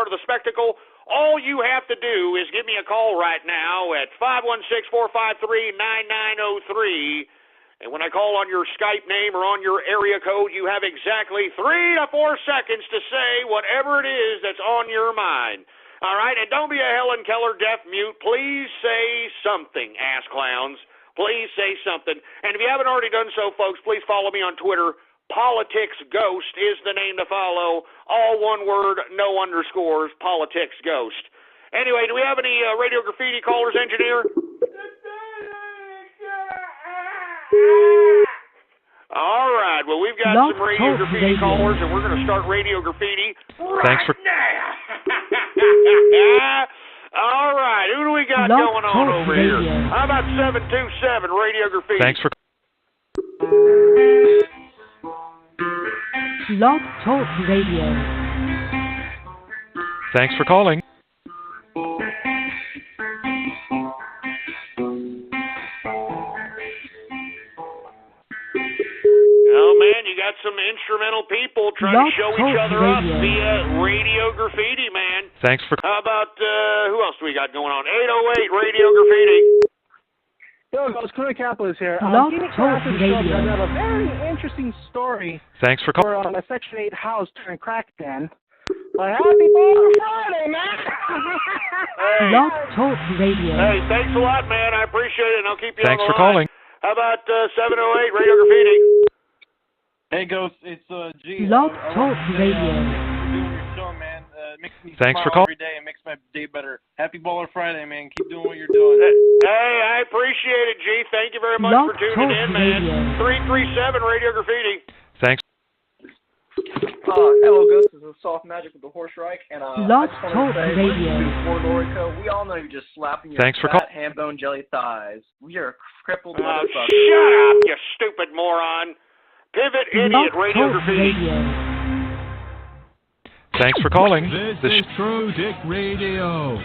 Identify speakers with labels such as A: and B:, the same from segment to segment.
A: part of the spectacle, all you have to do is give me a call right now at 516-453-9903. And when I call on your Skype name or on your area code, you have exactly 3 to 4 seconds to say whatever it is that's on your mind. All right? And don't be a Helen Keller deaf mute. Please say something, ass clowns. Please say something. And if you haven't already done so, folks, please follow me on Twitter. Politics Ghost is the name to follow. All one word, no underscores, Politics Ghost. Anyway, do we have any Radio Graffiti callers, engineer? All right. Well, we've got some Radio Graffiti callers, and we're going to start Radio Graffiti right now. All right. Who do we got going on over here? How about 727 Radio Graffiti?
B: Thanks for
C: Blog Talk Radio.
B: Thanks for calling.
A: Oh, man, you got some instrumental people trying to show each other up via Radio Graffiti, man.
B: Thanks for...
A: How about, who else do we got going on? 808 Radio Graffiti.
D: Yo, guys, Clear Capitalist here.
C: Blog Talk Radio.
D: I have a very interesting story
B: Thanks for calling.
D: for a Section 8 house turned crack den. But happy Friday, man!
C: Blog Talk Radio.
A: Hey, thanks a lot, man. I appreciate it, and I'll keep you
B: Thanks
A: on the
B: for
A: line.
B: calling.
A: How about 708 Radio Graffiti?
E: Hey, Ghost, it's G.
C: Blog Talk Radio.
E: Doing your show, man. It makes me
B: Thanks for
E: smile
B: calling.
E: every day. It makes my day better. Happy Baller Friday, man. Keep doing what you're doing.
A: Hey, I appreciate it, G. Thank you very much
C: Blog
A: for tuning
C: Talk
A: in, man.
C: Radio.
A: 337 Radio Graffiti.
B: Thanks.
F: Hello, Ghost. This is Soft Magic with the Horse Reich, and
C: Blog
F: I just
C: Talk
F: want to say,
C: Radio.
F: listen to Fort Lorico. We all know you're just slapping your
B: Thanks for
F: fat ham bone jelly thighs. We are crippled
A: Oh,
F: motherfuckers.
A: shut up, you stupid moron. Pivot Idiot
C: Blog
A: Radio
C: Talk
A: Graffiti.
C: Radio.
B: Thanks for calling.
G: This is True Dick Radio.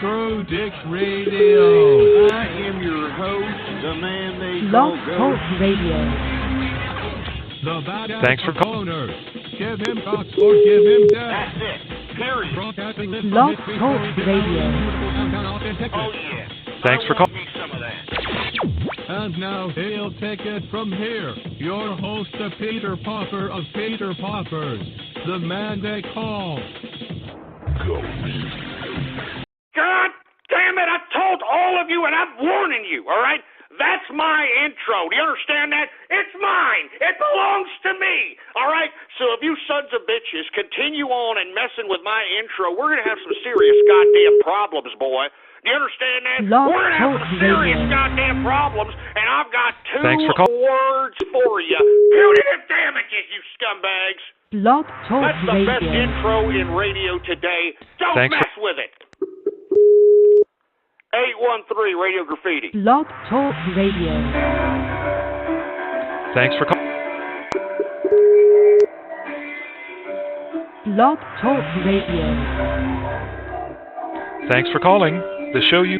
G: True Dick Radio. I am your host, the man they
C: Blog
G: call
C: Talk
G: Ghost.
C: Radio.
G: The badass
B: Thanks for
G: owners. Give him Cox or give him death.
A: That's it. Period.
G: Broadcasting this
C: Blog
G: from
C: Talk Radio.
A: Oh, yeah.
B: Thanks for
A: calling.
B: calling.
A: Me some of that.
G: And now he'll take it from here. Your host, the Peter Popper of Peter Poppers. The man they call Ghost.
A: God damn it, I told all of you and I'm warning you, all right? That's my intro. Do you understand that? It's mine. It belongs to me, all right? So if you sons of bitches continue on and messing with my intro, we're going to have some serious goddamn problems, boy. Do you understand that?
C: Blog
A: We're going to have
C: Talk
A: some serious
C: Radio.
A: goddamn problems, and I've got
B: Thanks for
A: two
B: call-
A: words for you. Punitive damages, you scumbags.
C: Blog Talk
A: That's the best
C: Radio.
A: intro in radio today. Don't
B: Thanks
A: mess with it. 813 Radio Graffiti.
C: Blog Talk Radio.
B: Thanks for calling.
C: Blog Talk Radio.
B: Thanks for calling. The show you...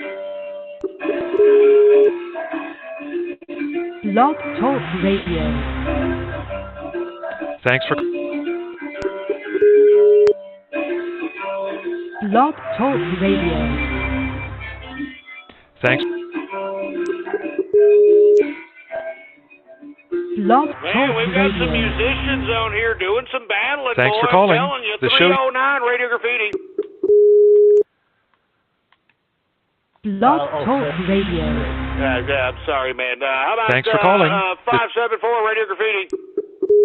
C: Blog Talk Radio.
B: Thanks for...
C: Blog Talk Radio.
B: Thanks.
C: Blog
A: Man,
C: Talk
A: we've got some
C: Radio.
A: musicians on here doing some battling.
B: Thanks
A: boy,
B: for calling.
A: I'm telling you,
B: The show-
A: 309 Radio Graffiti.
C: Blog Talk Radio.
A: Yeah, I'm sorry, man. How about
B: Thanks for calling.
A: 574 Radio Graffiti?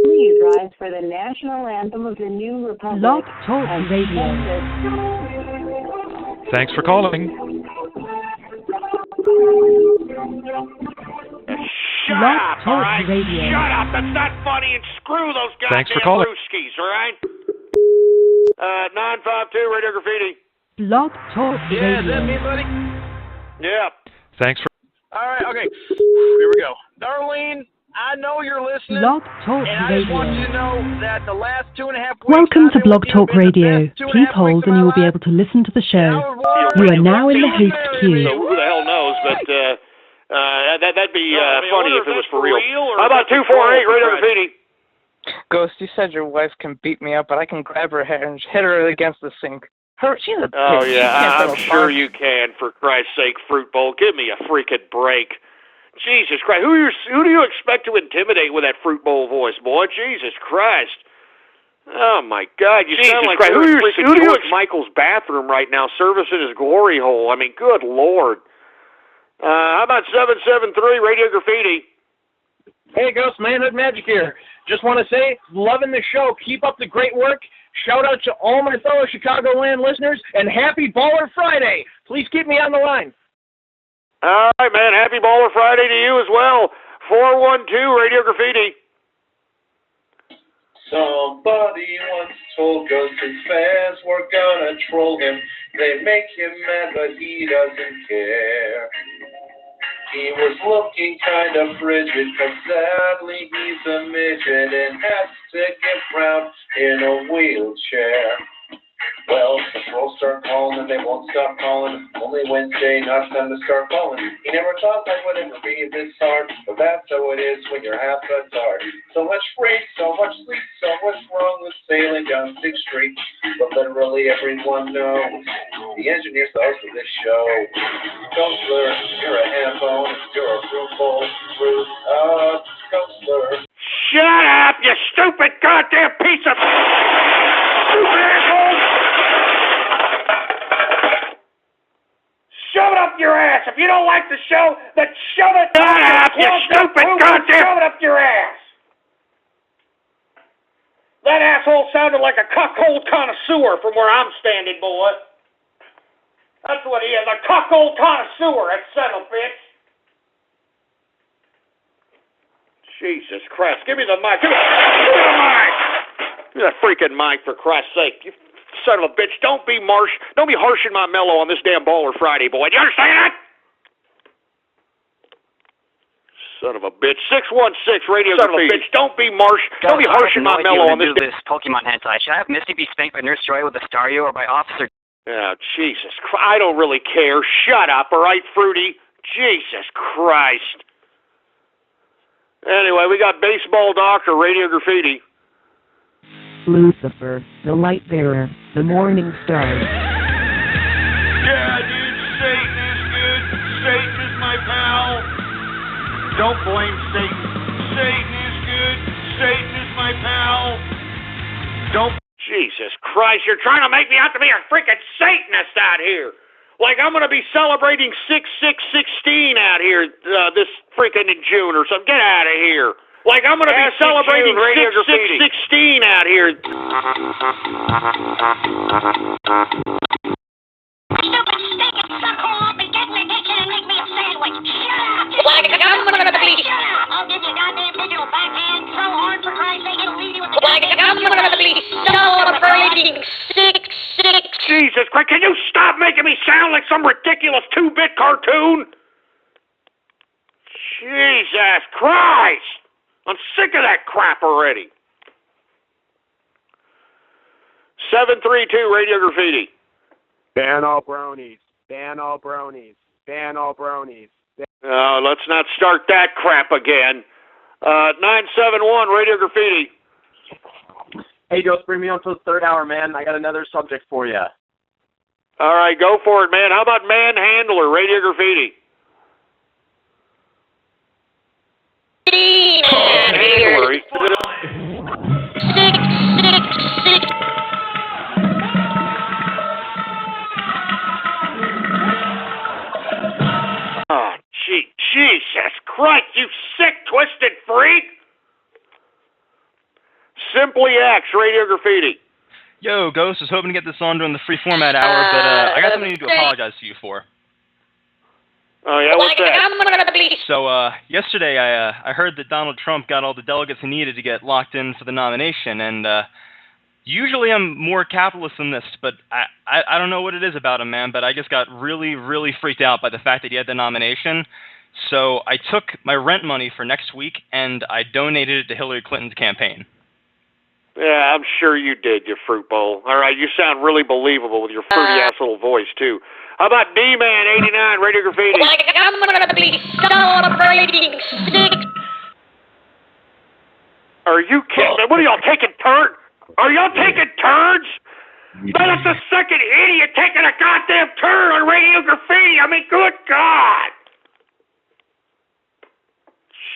H: Please rise for the national anthem of the new republic.
C: Blog Talk
H: and
C: Radio.
B: Thanks for calling.
A: Shut
C: Blog
A: up,
C: Talk
A: all right?
C: Radio.
A: Shut up. That's not funny, and screw those
B: Thanks for
A: goddamn
B: calling.
A: brewskis, all right? 952 Radio Graffiti.
C: Blog Talk
F: Yeah, is that me,
C: Radio.
F: buddy?
A: Yeah.
B: Thanks for...
F: All right, okay. Here we go. Darlene, I know you're listening.
C: Blog Talk
F: And I just want you
C: Radio.
F: to know that the last 2.5 weeks...
I: Welcome
F: I've
I: to
F: been
I: Blog
F: with you,
I: Talk
F: been the
I: Radio.
F: best 2.5
I: Please
F: weeks
I: hold
F: of
I: and
F: my
I: you will be
F: life.
I: able to listen to the
F: And I
I: show.
F: was born
I: You are
F: in
I: now in the
F: January,
I: host
A: So
I: queue.
A: who the hell knows, but that'd be
F: No, I mean, I
A: funny
F: wonder
A: if
F: if
A: it was
F: that's
A: for
F: for
A: real.
F: real or
A: How about
F: if that's
A: 248
F: for
A: Radio
F: real.
A: Graffiti?
J: Ghost, you said your wife can beat me up, but I can grab her hair and hit her against the sink.
D: She's a
A: Oh,
D: bitch.
A: yeah, I'm sure you can, for Christ's sake, Fruit Bowl. Give me a freaking break. Jesus Christ. Who do you expect to intimidate with that Fruit Bowl voice, boy? Jesus Christ. Oh, my God. You sound like who do you Michael's bathroom right now, servicing his glory hole. I mean, good Lord. How about 773 Radio Graffiti?
F: Hey, Ghost Manhood Magic here. Just want to say, loving the show. Keep up the great work. Shout out to all my fellow Chicagoland listeners, and happy Baller Friday. Please keep me on the line.
A: All right, man. Happy Baller Friday to you as well. 412 Radio Graffiti.
I: Somebody once told Ghost his fans were gonna troll him. They make him mad, but he doesn't care. He was looking kind of frigid, 'cause sadly he's a midget and has to get round in a wheelchair. Well, the trolls start calling and they won't stop calling. Only Wednesday, not time to start calling. He never thought life would ever be this hard, but that's how it is when you're half a tard. So much free, so much sleep, so much wrong with sailing down 6th Street. But literally everyone knows the engineer's the host of this show. Counselor, you're a ham bone, you're a fruit bowl, counselor.
A: Shut up, you stupid goddamn piece of stupid asshole! Shove it up your ass. If you don't like the show, then shove it up, you stupid goddamn... Shove it up your ass. That asshole sounded like a cuckold connoisseur from where I'm standing, boy. That's what he is, a cuckold connoisseur, that son of a bitch. Jesus Christ, give me the mic. Give me the mic. Give me that freaking mic, for Christ's sake. You son of a bitch. Don't be harshing my mellow on this damn Baller Friday, boy. Do you understand that? Son of a bitch. 616 Radio Graffiti. Son of a bitch. Don't be harshing my mellow on this.
J: This Pokemon hentai. Should I have Misty be spanked by Nurse Joy with a Stario or by Officer?
A: Oh, Jesus Christ. I don't really care. Shut up, all right, Fruity? Jesus Christ. Anyway, we got Baseball Doctor, Radio Graffiti.
C: Lucifer, the light bearer, the morning star.
A: Yeah, dude, Satan is good. Satan is my pal. Don't blame Satan. Satan is good. Satan is my pal. Don't... Jesus Christ, you're trying to make me out to be a freaking Satanist out here. Like I'm going to be celebrating 6/6/16 out here this freaking in June or something. Get out of here. Like I'm going to be celebrating 6/6/16 out here.
K: Stupid stinking suckhole, I'll be getting the kitchen and make me a sandwich. Shut up! Like I'm going to be... Shut up! I'll give you a goddamn digital backhand so hard for Christ's sake it'll leave you with... Like I'm going to be celebrating 6/6.
A: Jesus Christ, can you stop making me sound like some ridiculous 2-bit cartoon? Jesus Christ! I'm sick of that crap already. 732 Radio Graffiti.
L: Ban all bronies. Ban all bronies. Ban all bronies.
A: Let's not start that crap again. 971 Radio Graffiti.
L: Hey, Joe, bring me on to the third hour, man. I got another subject for you.
A: All right, go for it, man. How about Manhandler, Radio Graffiti? Manhandler. Oh, Jesus Christ, you sick, twisted freak! Simply X, Radio Graffiti.
M: Yo, Ghost, was hoping to get this on during the free format hour, but I got something to apologize to you for.
A: Oh, yeah, what's that?
M: So, yesterday I heard that Donald Trump got all the delegates he needed to get locked in for the nomination, and usually I'm more capitalist than this, but I don't know what it is about him, man, but I just got really, really freaked out by the fact that he had the nomination. So I took my rent money for next week, and I donated it to Hillary Clinton's campaign.
A: Yeah, I'm sure you did, you fruit bowl. All right, you sound really believable with your fruity-ass little voice, too. How about D-Man 89, Radio Graffiti?
K: I'm gonna be celebrating 6.
A: Are you kidding me? What are y'all taking turns? Are y'all taking turns? Man, that's the second idiot taking a goddamn turn on Radio Graffiti. I mean, good God.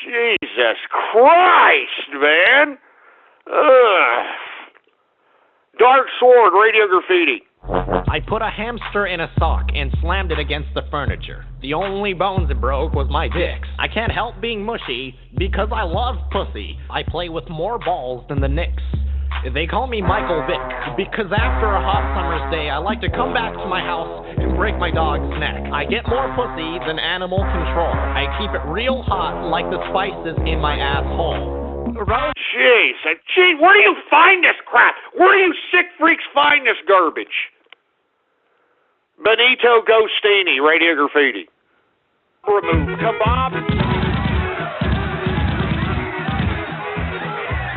A: Jesus Christ, man. Ugh. Dark Sword, Radio Graffiti.
N: I put a hamster in a sock and slammed it against the furniture. The only bones it broke was my dicks. I can't help being mushy because I love pussy. I play with more balls than the Knicks. They call me Michael Vick because after a hot summer's day, I like to come back to my house and break my dog's neck. I get more pussy than animal control. I keep it real hot like the spices in my asshole.
A: Jeez, where do you find this crap? Where do you sick freaks find this garbage? Benito Ghostini, Radio Graffiti. Remove kebab.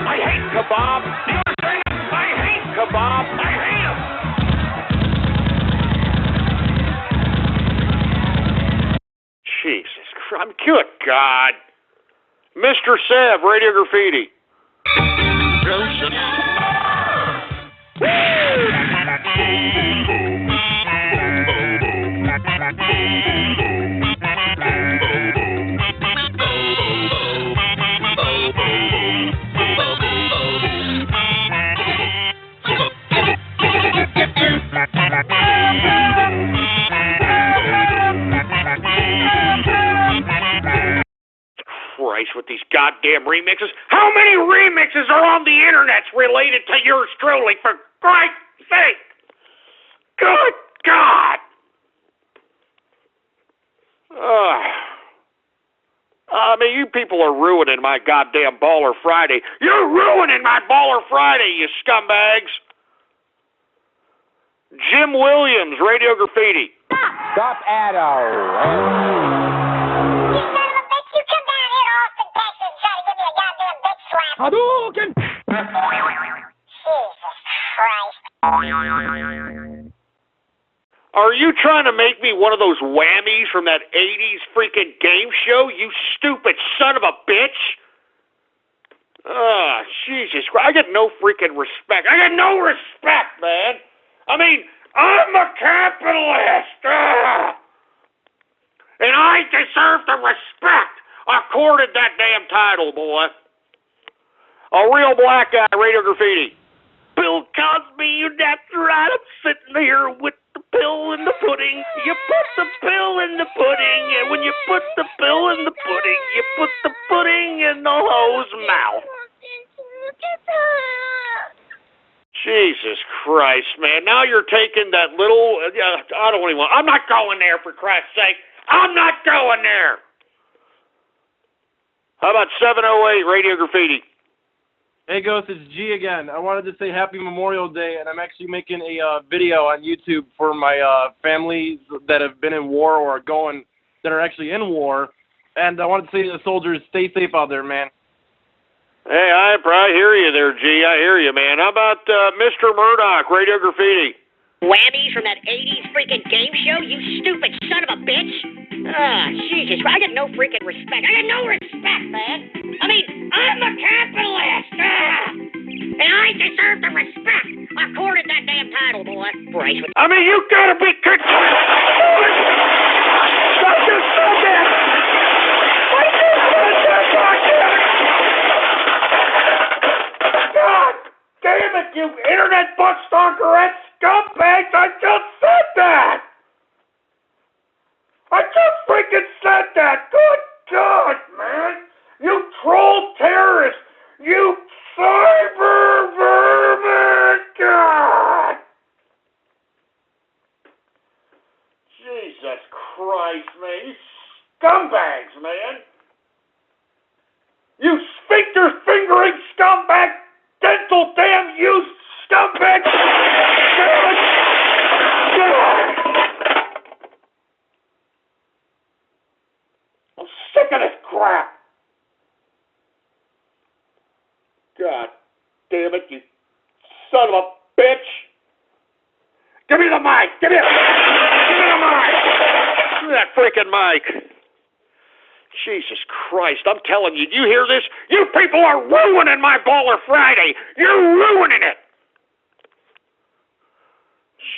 A: I hate kebab. I hate kebab. I hate him. Jesus Christ. Good God. Mr. Sev, Radio Graffiti. Christ, with these goddamn remixes. How many remixes are on the internet related to yours truly, for Christ's sake? Good God. I mean, you people are ruining my goddamn Baller Friday. You're ruining my Baller Friday, you scumbags. Jim Williams, Radio Graffiti.
O: Stop, Addo.
K: Hadouken! Jesus Christ.
A: Are you trying to make me one of those whammies from that 80s freaking game show, you stupid son of a bitch? Jesus Christ. I get no freaking respect. I get no respect, man. I mean, I'm a capitalist. And I deserve the respect accorded that damn title, boy. A real black guy, Radio Graffiti. Bill Cosby, that's right. I'm sitting here with the pill in the pudding. You put the pill in the pudding, and when you put the pill in the pudding, you put the pudding in the hoe's mouth. Jesus Christ, man. Now you're taking that little... I don't even want... I'm not going there, for Christ's sake. I'm not going there. How about 708, Radio Graffiti?
E: Hey, Ghost, it's G again. I wanted to say Happy Memorial Day, and I'm actually making a video on YouTube for my families that have been in war or going that are actually in war. And I wanted to say to the soldiers, stay safe out there, man.
A: Hey, I hear you there, G. I hear you, man. How about Mr. Murdoch, Radio Graffiti?
K: Whammies from that 80s freaking game show, you stupid son of a bitch? Jesus, I get no freaking respect. I get no respect, man. I mean, I'm a capitalist. And I deserve the respect according to that damn title, boy. Bryce.
A: I mean, you gotta be... I just said that! God damn it, you internet butt stalkerette scumbags! I just said that! I just freaking said that! Good God, man! You troll terrorist! You cyber vermin! God! Jesus Christ, man! You scumbags, man! You sphincter-fingering scumbag! Dental damn you scumbag! I'm sick of this crap! God damn it, you son of a bitch! Give me the mic! Give me the mic! Give me that freaking mic! Jesus Christ, I'm telling you, do you hear this? You people are ruining my Baller Friday! You're ruining it!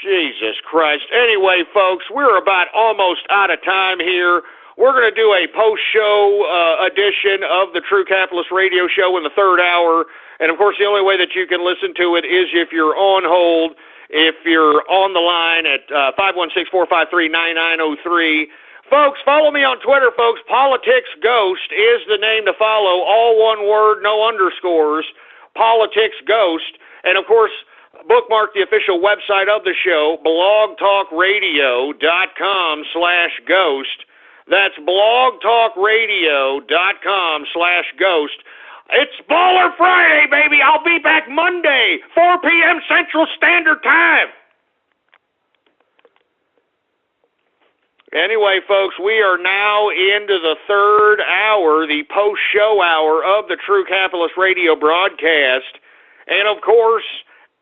A: Jesus Christ. Anyway, folks, we're about almost out of time here. We're going to do a post-show edition of the True Capitalist Radio Show in the third hour. And, of course, the only way that you can listen to it is if you're on hold, if you're on the line at 516-453-9903. Folks, follow me on Twitter, folks. Politics Ghost is the name to follow. All one word, no underscores. Politics Ghost. And, of course, bookmark the official website of the show, blogtalkradio.com/ghost. That's blogtalkradio.com/ghost. It's Baller Friday, baby. I'll be back Monday, 4 p.m. Central Standard Time. Anyway, folks, we are now into the third hour, the post-show hour of the True Capitalist Radio broadcast. And, of course,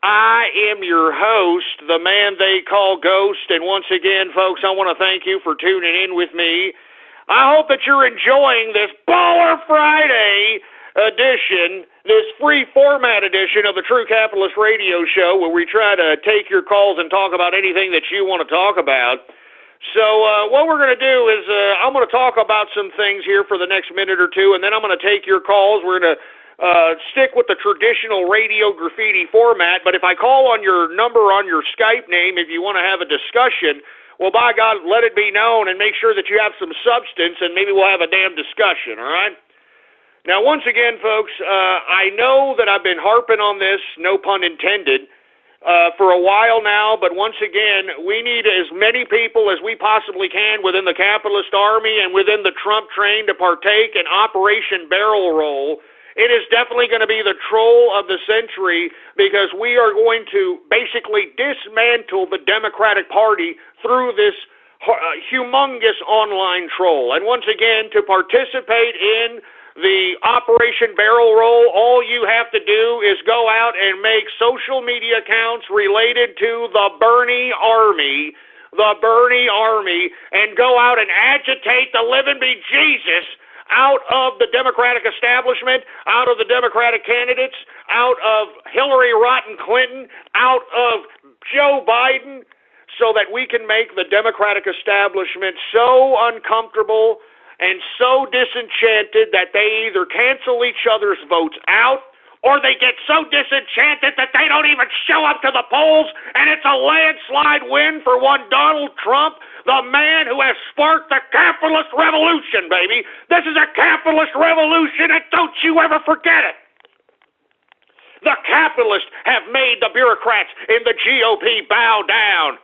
A: I am your host, the man they call Ghost. And once again, folks, I want to thank you for tuning in with me. I hope that you're enjoying this Baller Friday edition, this free format edition of the True Capitalist Radio Show, where we try to take your calls and talk about anything that you want to talk about. So what we're going to do is I'm going to talk about some things here for the next minute or two, and then I'm going to take your calls. We're going to stick with the traditional radio graffiti format, but if I call on your number on your Skype name, if you want to have a discussion, well, by God, let it be known and make sure that you have some substance, and maybe we'll have a damn discussion, all right? Now, once again, folks, I know that I've been harping on this, no pun intended, for a while now, but once again, we need as many people as we possibly can within the capitalist army and within the Trump train to partake in Operation Barrel Roll. It is definitely going to be the troll of the century because we are going to basically dismantle the Democratic Party through this humongous online troll. And once again, to participate in the Operation Barrel Roll, all you have to do is go out and make social media accounts related to the Bernie Army, and go out and agitate the living bejesus out of the Democratic establishment, out of the Democratic candidates, out of Hillary Rotten Clinton, out of Joe Biden, so that we can make the Democratic establishment so uncomfortable and so disenchanted that they either cancel each other's votes out or they get so disenchanted that they don't even show up to the polls, and it's a landslide win for one Donald Trump, the man who has sparked the capitalist revolution, baby. This is a capitalist revolution, and don't you ever forget it. The capitalists have made the bureaucrats in the GOP bow down.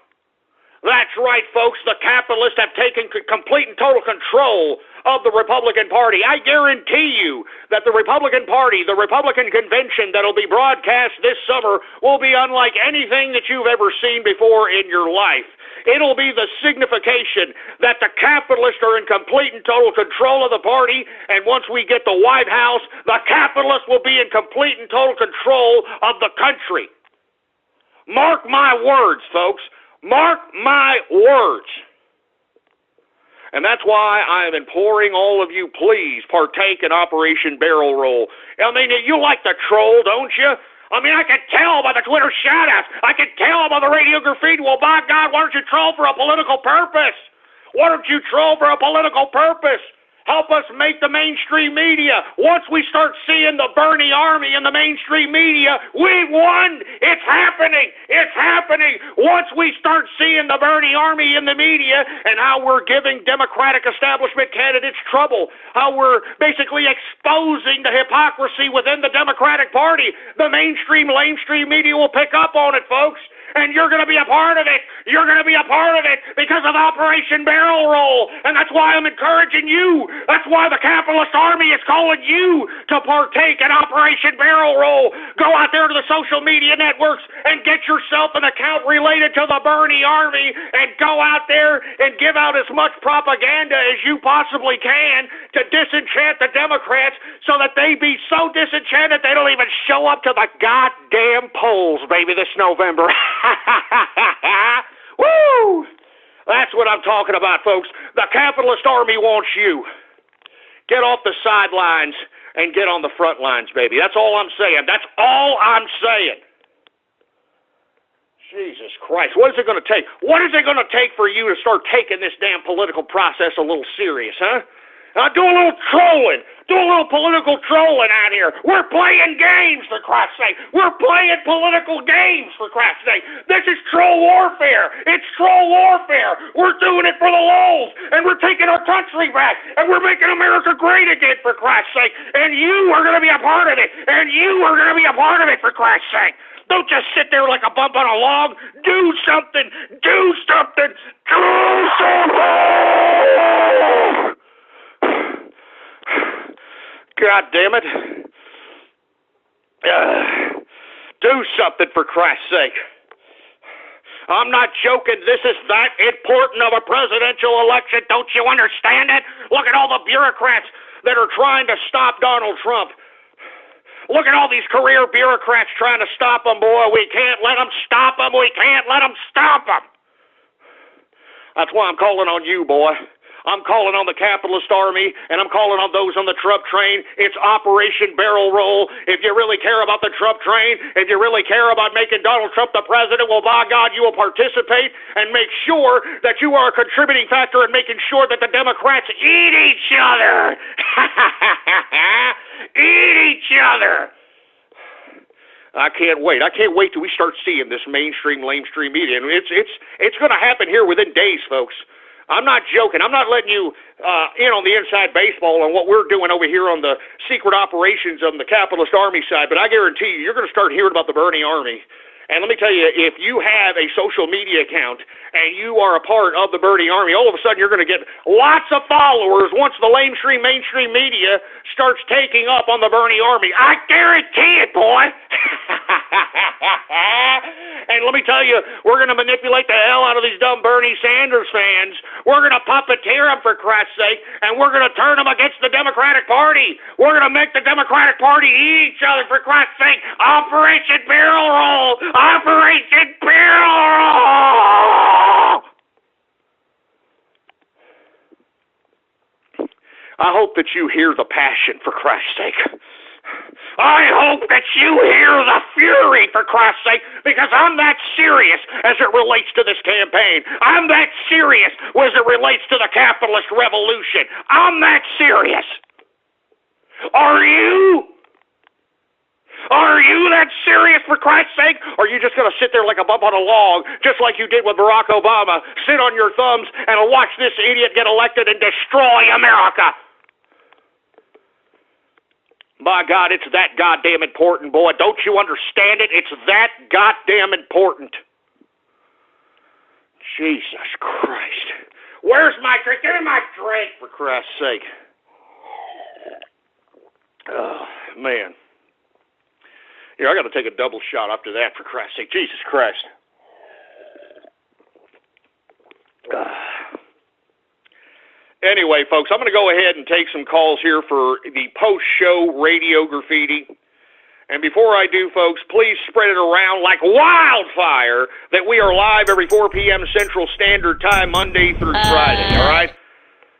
A: That's right, folks. The capitalists have taken complete and total control of the Republican Party. I guarantee you that the Republican Party, the Republican convention that'll be broadcast this summer will be unlike anything that you've ever seen before in your life. It'll be the signification that the capitalists are in complete and total control of the party, and once we get the White House, the capitalists will be in complete and total control of the country. Mark my words, folks. Mark my words. And that's why I am imploring all of you, please partake in Operation Barrel Roll. I mean, you like the troll, don't you? I mean, I can tell by the Twitter shout-outs. I can tell by the radio graffiti. Well, by God, why don't you troll for a political purpose? Why don't you troll for a political purpose? Help us make the mainstream media. Once we start seeing the Bernie Army in the mainstream media, we won. It's happening. It's happening. Once we start seeing the Bernie Army in the media and how we're giving Democratic establishment candidates trouble, how we're basically exposing the hypocrisy within the Democratic Party, the mainstream, lamestream media will pick up on it, folks. And you're going to be a part of it. You're going to be a part of it because of Operation Barrel Roll. And that's why I'm encouraging you. That's why the capitalist army is calling you to partake in Operation Barrel Roll. Go out there to the social media networks and get yourself an account related to the Bernie Army and go out there and give out as much propaganda as you possibly can to disenchant the Democrats so that they be so disenchanted they don't even show up to the goddamn polls, baby, this November. Woo! That's what I'm talking about, folks. The capitalist army wants you. Get off the sidelines and get on the front lines, baby. That's all I'm saying. That's all I'm saying. Jesus Christ, what is it going to take? What is it going to take for you to start taking this damn political process a little serious, huh? Do a little trolling. Do a little political trolling out here. We're playing games, for Christ's sake. We're playing political games, for Christ's sake. This is troll warfare. It's troll warfare. We're doing it for the lulz, and we're taking our country back, and we're making America great again, for Christ's sake. And you are going to be a part of it. And you are going to be a part of it, for Christ's sake. Don't just sit there like a bump on a log. Do something. Do something. Do something. God damn it. Do something, for Christ's sake. I'm not joking. This is that important of a presidential election. Don't you understand it? Look at all the bureaucrats that are trying to stop Donald Trump. Look at all these career bureaucrats trying to stop him, boy. We can't let them stop him. We can't let them stop him. That's why I'm calling on you, boy. I'm calling on the capitalist army, and I'm calling on those on the Trump train. It's Operation Barrel Roll. If you really care about the Trump train, if you really care about making Donald Trump the president, well, by God, you will participate and make sure that you are a contributing factor in making sure that the Democrats eat each other. Eat each other. I can't wait. I can't wait till we start seeing this mainstream, lamestream media. And it's going to happen here within days, folks. I'm not joking. I'm not letting you in on the inside baseball on what we're doing over here on the secret operations on the capitalist army side, but I guarantee you, you're going to start hearing about the Bernie Army. And let me tell you, if you have a social media account and you are a part of the Bernie Army, all of a sudden you're going to get lots of followers once the mainstream media starts taking up on the Bernie Army. I guarantee it, boy. And let me tell you, we're going to manipulate the hell out of these dumb Bernie Sanders fans. We're going to puppeteer them, for Christ's sake, and we're going to turn them against the Democratic Party. We're going to make the Democratic Party eat each other, for Christ's sake. Operation Barrel Roll! Operation Barrel Roll! I hope that you hear the passion, for Christ's sake. I hope that you hear the fury, for Christ's sake, because I'm that serious as it relates to this campaign. I'm that serious as it relates to the capitalist revolution. I'm that serious. Are you? Are you that serious, for Christ's sake? Or are you just going to sit there like a bump on a log, just like you did with Barack Obama, sit on your thumbs and watch this idiot get elected and destroy America? By God, it's that goddamn important, boy. Don't you understand it? It's that goddamn important. Jesus Christ. Where's my drink? Give me my drink, for Christ's sake. Oh, man. Here, I got to take a double shot after that, for Christ's sake. Jesus Christ. Anyway, folks, I'm going to go ahead and take some calls here for the post-show radio graffiti. And before I do, folks, please spread it around like wildfire that we are live every 4 p.m. Central Standard Time, Monday through Friday, all right?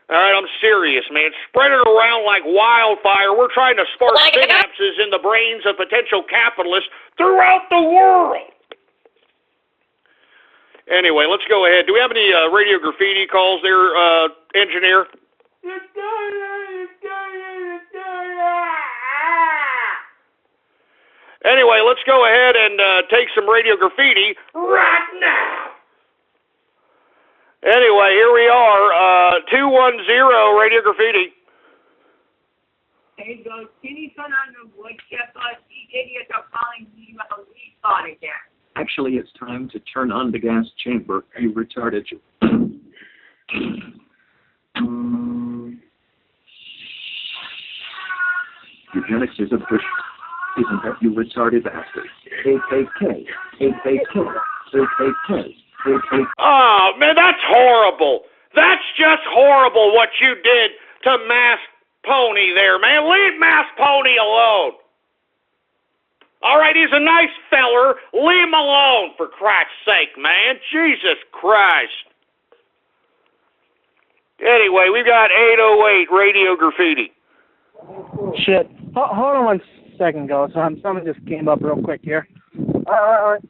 A: All right, I'm serious, man. Spread it around like wildfire. We're trying to spark synapses in the brains of potential capitalists throughout the world. Anyway, let's go ahead. Do we have any radio graffiti calls there, engineer? Anyway, let's go ahead and take some radio graffiti right now. Anyway, here we are, 210 radio graffiti.
H: Hey, Ghost, can you turn on the wood chip? These idiots are calling me a retard again.
P: Actually, it's time to turn on the gas chamber, you retarded. Eugenics is a push. Isn't that, you retarded bastard? KKK. KKK. KKK. KKK.
A: Oh, man, that's horrible. That's just horrible what you did to Masked Pony there, man. Leave Masked Pony alone. All right, he's a nice feller. Leave him alone, for Christ's sake, man. Jesus Christ. Anyway, we've got 808 radio graffiti.
D: Shit. Hold on 1 second, Ghost. Something just came up real quick here. All right.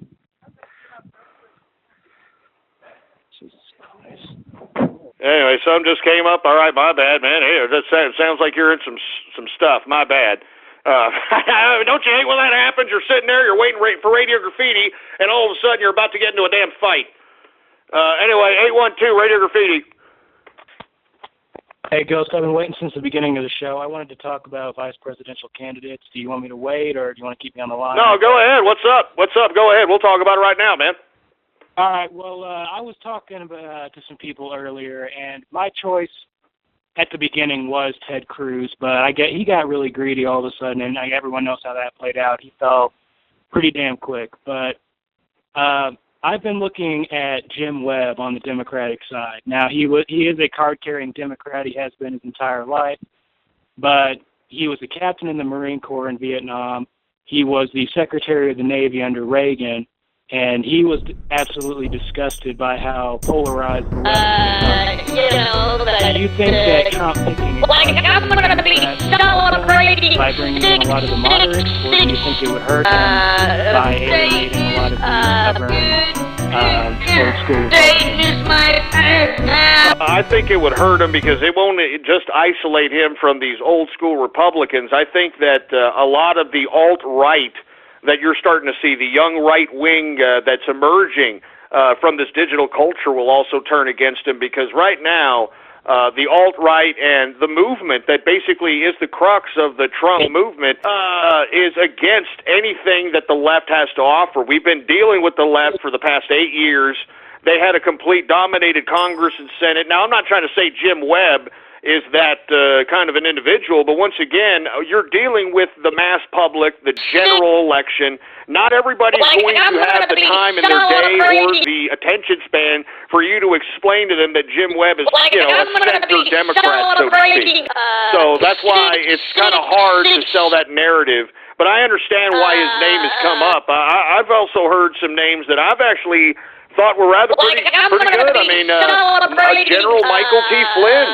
A: Anyway, something just came up. All right, my bad, man. Hey, that sounds like you're in some stuff. My bad. Don't you hate when that happens? You're sitting there, you're waiting for Radio Graffiti, and all of a sudden you're about to get into a damn fight. Anyway, 812 Radio Graffiti.
D: Hey, Ghost, I've been waiting since the beginning of the show. I wanted to talk about vice presidential candidates. Do you want me to wait, or do you want to keep me on the line?
A: No, go ahead. What's up? Go ahead. We'll talk about it right now, man.
D: All right. Well, I was talking to some people earlier, and my choice at the beginning was Ted Cruz, but he got really greedy all of a sudden, and everyone knows how that played out. He fell pretty damn quick. But I've been looking at Jim Webb on the Democratic side. Now, he is a card-carrying Democrat. He has been his entire life, but he was a captain in the Marine Corps in Vietnam. He was the Secretary of the Navy under Reagan. And he was absolutely disgusted by how polarized the left is. Do you think that Trump picking a by bringing in a lot of the moderates, or do you think it would hurt him by alienating a lot of the old school Republicans?
A: I think it would hurt him because it won't just isolate him from these old school Republicans. I think that a lot of the alt-right that you're starting to see, the young right wing that's emerging from this digital culture will also turn against him, because right now the alt-right and the movement that basically is the crux of the Trump movement is against anything that the left has to offer. We've been dealing with the left for the past 8 years. They had a complete dominated Congress and Senate. Now, I'm not trying to say Jim Webb is that kind of an individual, but once again, you're dealing with the mass public, the general election. Not everybody's going to have the time in their day or the attention span for you to explain to them that Jim Webb is, a center Democrat, so to speak. So that's why it's kind of hard to sell that narrative. But I understand why his name has come up. I've also heard some names that I've actually thought were rather pretty good. I mean, General Michael T. Flynn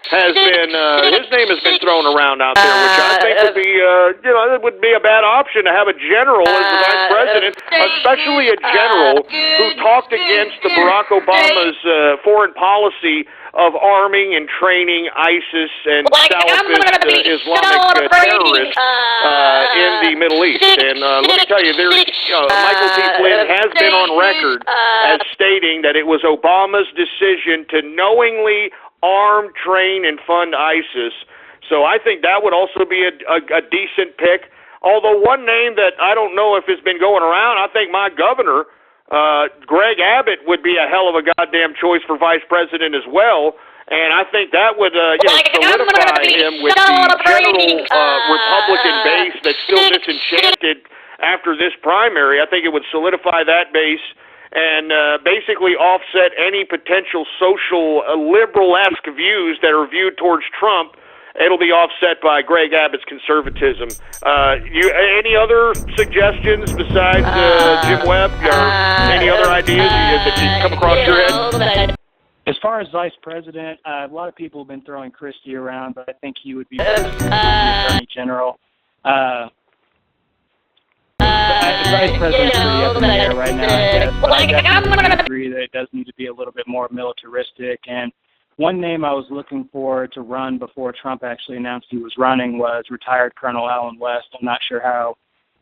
A: has been, his name has been thrown around out there, which I think would be, it would be a bad option to have a general as the vice president, especially a general who talked against the Barack Obama's foreign policy of arming and training ISIS and Salafist Islamic terrorists in the Middle East. And let me tell you, Michael T. Flynn has been on record as stating that it was Obama's decision to knowingly arm, train, and fund ISIS. So I think that would also be a decent pick. Although one name that I don't know if has been going around, I think my governor, Greg Abbott, would be a hell of a goddamn choice for vice president as well. And I think that would solidify him with the general Republican base that's still disenchanted after this primary. I think it would solidify that base and basically offset any potential social liberal-esque views that are viewed towards Trump. It'll be offset by Greg Abbott's conservatism. Any other suggestions besides Jim Webb, or any other ideas that you come across your head?
D: As far as vice president, a lot of people have been throwing Christie around, but I think he would be the attorney general. Vice president's pretty up in the air right now, I guess, but I definitely agree that it does need to be a little bit more militaristic. And one name I was looking for to run before Trump actually announced he was running was retired Colonel Allen West. I'm not sure how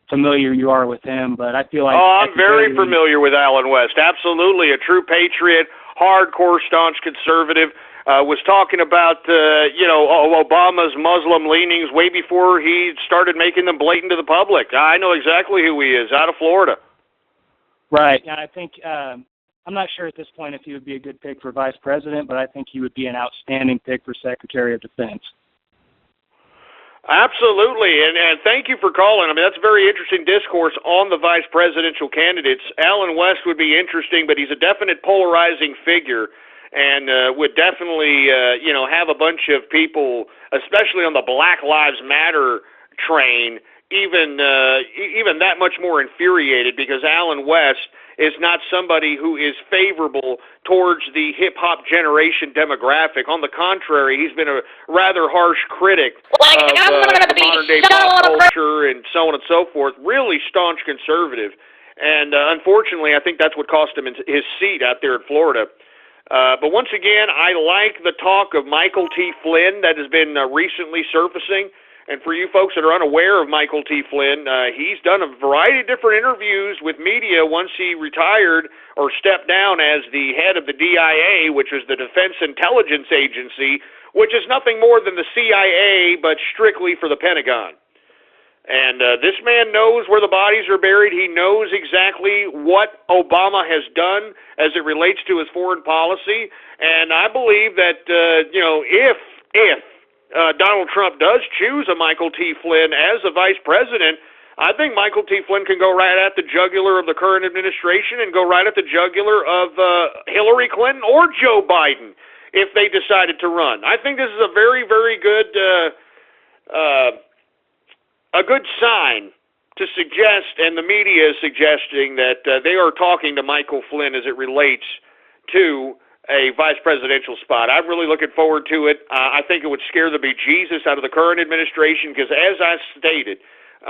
D: familiar you are with him, but I feel like...
A: Oh, I'm very familiar with Allen West. Absolutely, a true patriot, hardcore, staunch conservative. Was talking about, Obama's Muslim leanings way before he started making them blatant to the public. I know exactly who he is, out of Florida.
D: Right, and I think... I'm not sure at this point if he would be a good pick for vice president, but I think he would be an outstanding pick for Secretary of Defense.
A: Absolutely, and thank you for calling. I mean, that's a very interesting discourse on the vice presidential candidates. Allen West would be interesting, but he's a definite polarizing figure and would definitely, have a bunch of people, especially on the Black Lives Matter train, even that much more infuriated, because Allen West is not somebody who is favorable towards the hip-hop generation demographic. On the contrary, he's been a rather harsh critic of the modern-day pop culture and so on and so forth, really staunch conservative. And unfortunately, I think that's what cost him his seat out there in Florida. But once again, I like the talk of Michael T. Flynn that has been recently surfacing. And for you folks that are unaware of Michael T. Flynn, he's done a variety of different interviews with media once he retired or stepped down as the head of the DIA, which was the Defense Intelligence Agency, which is nothing more than the CIA, but strictly for the Pentagon. And this man knows where the bodies are buried. He knows exactly what Obama has done as it relates to his foreign policy. And I believe that, if Donald Trump does choose a Michael T. Flynn as a vice president, I think Michael T. Flynn can go right at the jugular of the current administration and go right at the jugular of Hillary Clinton or Joe Biden if they decided to run. I think this is a very, very good a good sign to suggest, and the media is suggesting, that they are talking to Michael Flynn as it relates to a vice presidential spot. I'm really looking forward to it. I think it would scare the bejesus out of the current administration because, as I stated,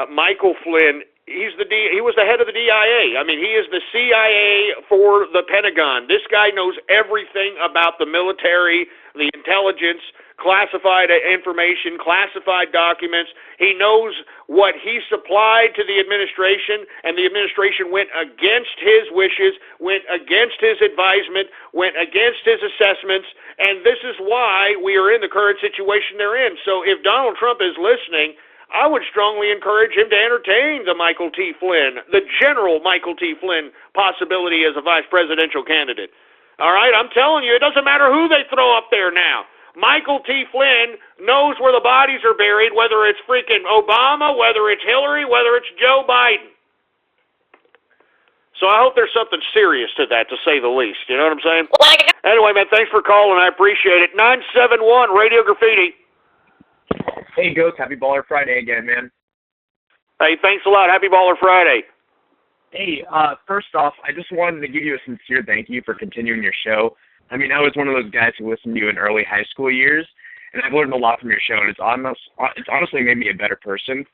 A: Michael Flynn, he was the head of the DIA. I mean, he is the CIA for the Pentagon. This guy knows everything about the military, the intelligence, classified information, classified documents. He knows what he supplied to the administration, and the administration went against his wishes, went against his advisement, went against his assessments, and this is why we are in the current situation they're in. So if Donald Trump is listening, I would strongly encourage him to entertain the Michael T. Flynn, the general Michael T. Flynn possibility as a vice presidential candidate. All right, I'm telling you, it doesn't matter who they throw up there now. Michael T. Flynn knows where the bodies are buried, whether it's freaking Obama, whether it's Hillary, whether it's Joe Biden. So I hope there's something serious to that, to say the least. You know what I'm saying? Anyway, man, thanks for calling. I appreciate it. 971 Radio Graffiti.
Q: Hey, Ghost. Happy Baller Friday again, man.
A: Hey, thanks a lot. Happy Baller Friday.
Q: Hey, first off, I just wanted to give you a sincere thank you for continuing your show. I mean, I was one of those guys who listened to you in early high school years, and I've learned a lot from your show, and it's honestly made me a better person.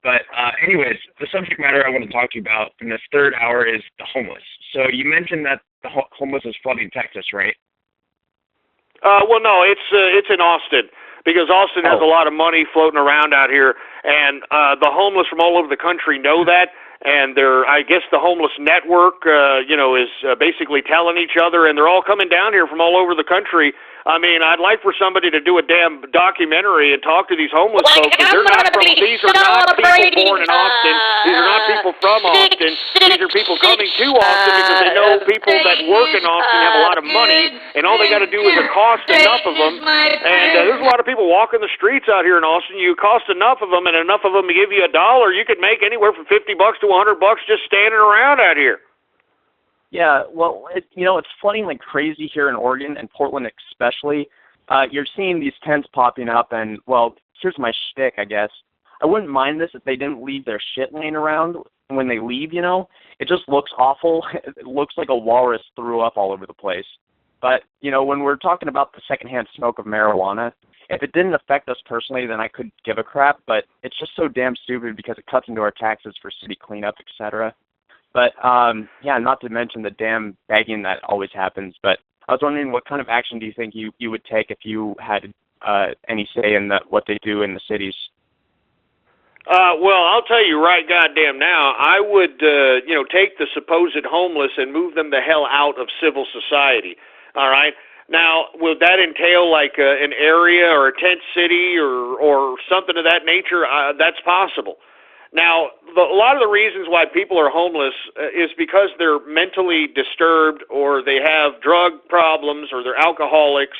Q: But anyways, the subject matter I want to talk to you about in this third hour is the homeless. So you mentioned that the homeless is flooding Texas, right?
A: Well, no, it's in Austin, because Austin has a lot of money floating around out here, and the homeless from all over the country know that. And I guess the homeless network, is basically telling each other, and they're all coming down here from all over the country. I mean, I'd like for somebody to do a damn documentary and talk to these homeless folks. These are not people born in Austin. These are not people from Austin. These are people coming to Austin because they know people that work in Austin have a lot of money, and all they got to do is accost enough of them. And there's a lot of people walking the streets out here in Austin. You accost enough of them, and enough of them to give you $1, you could make anywhere from $50 to $100 just standing around out here.
R: Yeah, well, it's flooding like crazy here in Oregon and Portland especially. You're seeing these tents popping up, and, well, here's my shtick, I guess. I wouldn't mind this if they didn't leave their shit laying around when they leave, It just looks awful. It looks like a walrus threw up all over the place. But, when we're talking about the secondhand smoke of marijuana, if it didn't affect us personally, then I could give a crap, but it's just so damn stupid because it cuts into our taxes for city cleanup, etc. But, not to mention the damn begging that always happens. But I was wondering, what kind of action do you think you would take if you had any say in what they do in the cities?
A: Well, I'll tell you right goddamn now, I would, take the supposed homeless and move them the hell out of civil society, all right? Now, would that entail like an area or a tent city or something of that nature? That's possible. Now, a lot of the reasons why people are homeless is because they're mentally disturbed or they have drug problems or they're alcoholics.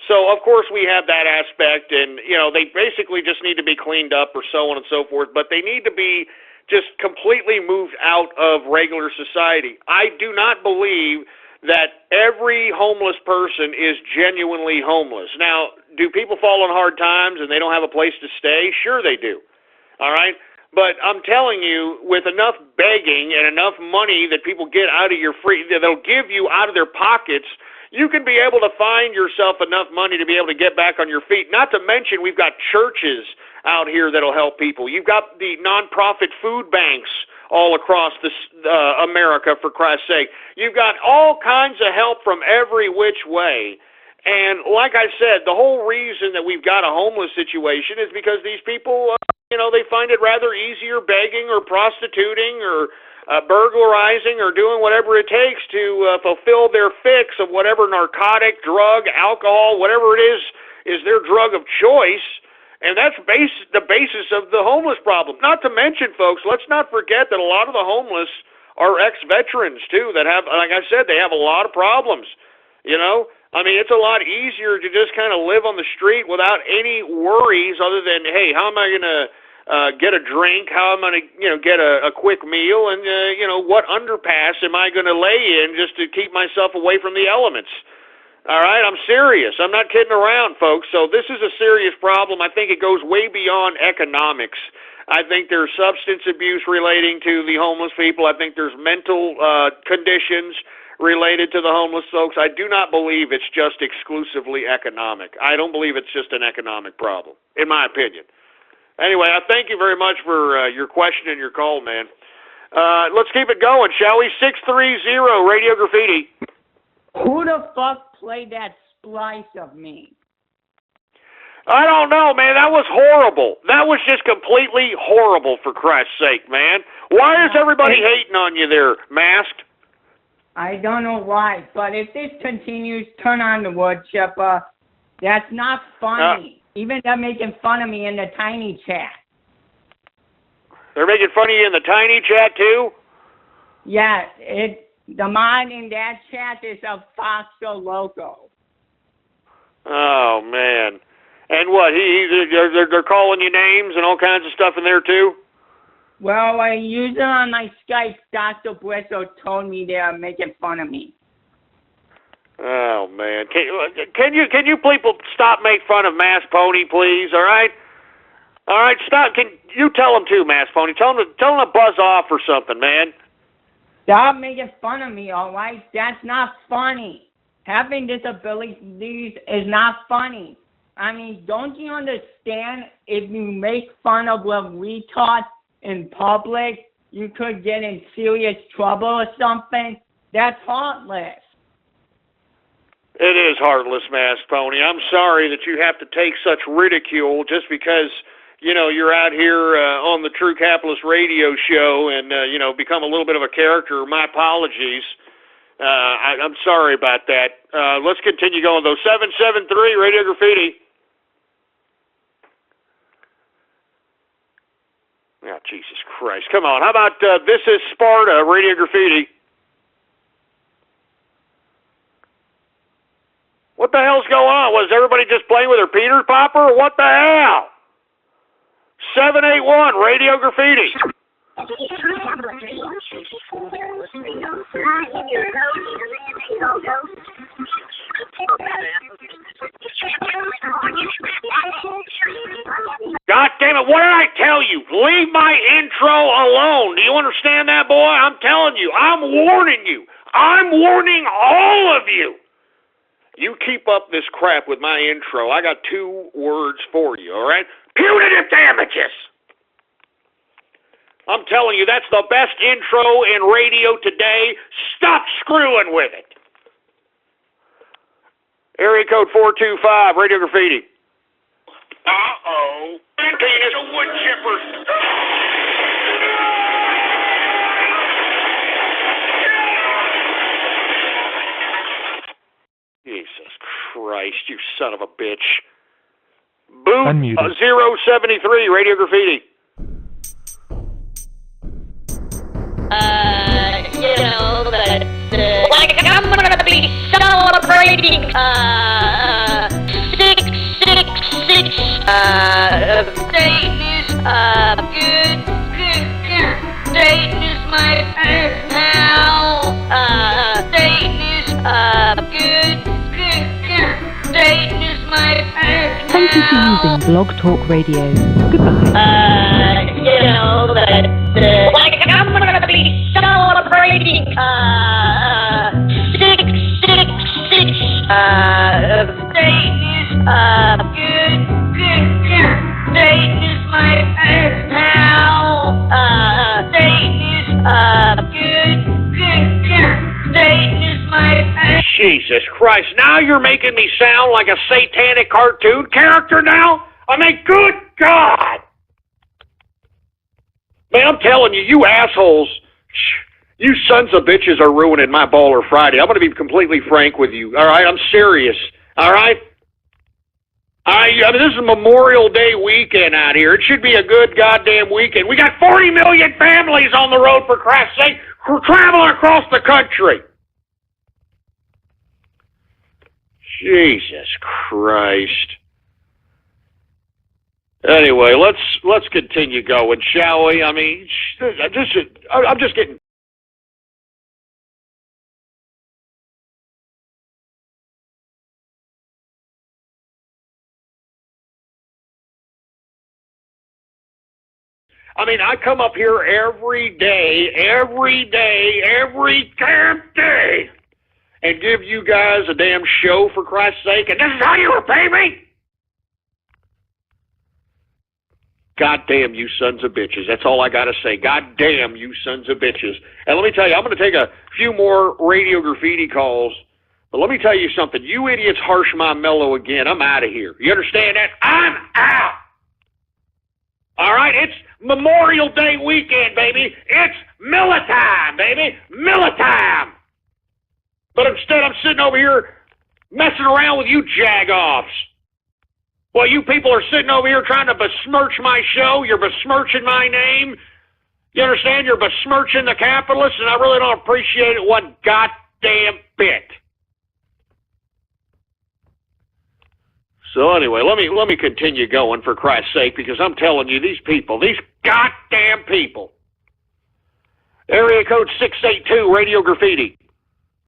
A: So, of course, we have that aspect, and, they basically just need to be cleaned up or so on and so forth, but they need to be just completely moved out of regular society. I do not believe that every homeless person is genuinely homeless. Now, do people fall on hard times and they don't have a place to stay? Sure they do, all right? But I'm telling you, with enough begging and enough money that people get out of your they'll give you out of their pockets, you can be able to find yourself enough money to be able to get back on your feet. Not to mention, we've got churches out here that'll help people. You've got the nonprofit food banks all across this America, for Christ's sake. You've got all kinds of help from every which way. And like I said, the whole reason that we've got a homeless situation is because these people, they find it rather easier begging or prostituting or burglarizing or doing whatever it takes to fulfill their fix of whatever narcotic, drug, alcohol, whatever it is their drug of choice. And that's the basis of the homeless problem. Not to mention, folks, let's not forget that a lot of the homeless are ex-veterans, too, that have, like I said, they have a lot of problems, I mean, it's a lot easier to just kind of live on the street without any worries other than, hey, how am I going to get a drink? How am I going to, get a quick meal? And, what underpass am I going to lay in just to keep myself away from the elements? All right, I'm serious. I'm not kidding around, folks. So this is a serious problem. I think it goes way beyond economics. I think there's substance abuse relating to the homeless people. I think there's mental conditions related to the homeless folks. I do not believe it's just exclusively economic. I don't believe it's just an economic problem, in my opinion. Anyway, I thank you very much for your question and your call, man. Let's keep it going, shall we? 630 Radio Graffiti.
S: Who the fuck played that splice of me?
A: I don't know, man. That was horrible. That was just completely horrible, for Christ's sake, man. Why is everybody hating on you there, Masked?
S: I don't know why, but if this continues, turn on the wood chipper. That's not funny. Even they're making fun of me in the tiny chat.
A: They're making fun of you in the tiny chat, too?
S: Yeah, the mod in that chat is a Foxo Loco.
A: Oh, man. And what, they're calling you names and all kinds of stuff in there, too?
S: Well, I use it on my Skype. Dr. Briscoe told me they're making fun of me.
A: Oh, man. Can you people stop making fun of Mass Pony, please, all right? All right, stop. Can you tell them, too, Mass Pony? Tell them to buzz off or something, man.
S: Stop making fun of me, all right? That's not funny. Having disabilities is not funny. I mean, don't you understand if you make fun of a retard in public, you could get in serious trouble or something? That's heartless.
A: It is heartless, Mass Pony. I'm sorry that you have to take such ridicule just because, you're out here on the True Capitalist radio show and, become a little bit of a character. My apologies. I'm sorry about that. Let's continue going, though. 773 Radio Graffiti. Oh, Jesus Christ. Come on. How about This is Sparta, Radio Graffiti? What the hell's going on? Was everybody just playing with their Peter Popper? Or what the hell? 781, Radio Graffiti. God damn it, what did I tell you? Leave my intro alone. Do you understand that, boy? I'm telling you. I'm warning you. I'm warning all of you. You keep up this crap with my intro. I got 2 words for you, all right? Punitive damages. I'm telling you, that's the best intro in radio today. Stop screwing with it. Area code 425, Radio Graffiti. Uh-oh. Penis wood chipper. Jesus Christ, you son of a bitch. Boot 073, Radio Graffiti.
K: Like I'm gonna be celebrating 666 Dayton is good Dayton is my pal Dayton is good Dayton is my pal.
C: Thank you for using Blog Talk Radio. Goodbye.
K: Like I'm gonna be celebrating 666 Dayton is good Dayton is my pal Dayton is
A: Jesus Christ, now you're making me sound like a satanic cartoon character now? I mean, good God! Man, I'm telling you, you assholes, you sons of bitches are ruining my Baller Friday. I'm going to be completely frank with you, all right? I'm serious, all right? I mean, this is Memorial Day weekend out here. It should be a good goddamn weekend. We got 40 million families on the road, for Christ's sake, traveling across the country. Jesus Christ. Anyway, let's continue going, shall we? I mean, I'm just getting. I mean, I come up here every damn day, and give you guys a damn show, for Christ's sake, and this is how you repay me? God damn you sons of bitches. That's all I got to say. God damn you sons of bitches. And let me tell you, I'm going to take a few more Radio Graffiti calls, but let me tell you something. You idiots harsh my mellow again. I'm out of here. You understand that? I'm out. All right? It's Memorial Day weekend, baby. It's Miller time, baby. Miller time. But instead, I'm sitting over here messing around with you jagoffs. Well, you people are sitting over here trying to besmirch my show. You're besmirching my name. You understand? You're besmirching the capitalists, and I really don't appreciate it one goddamn bit. So anyway, let me continue going, for Christ's sake, because I'm telling you, these people, these goddamn people. Area code 682, Radio Graffiti.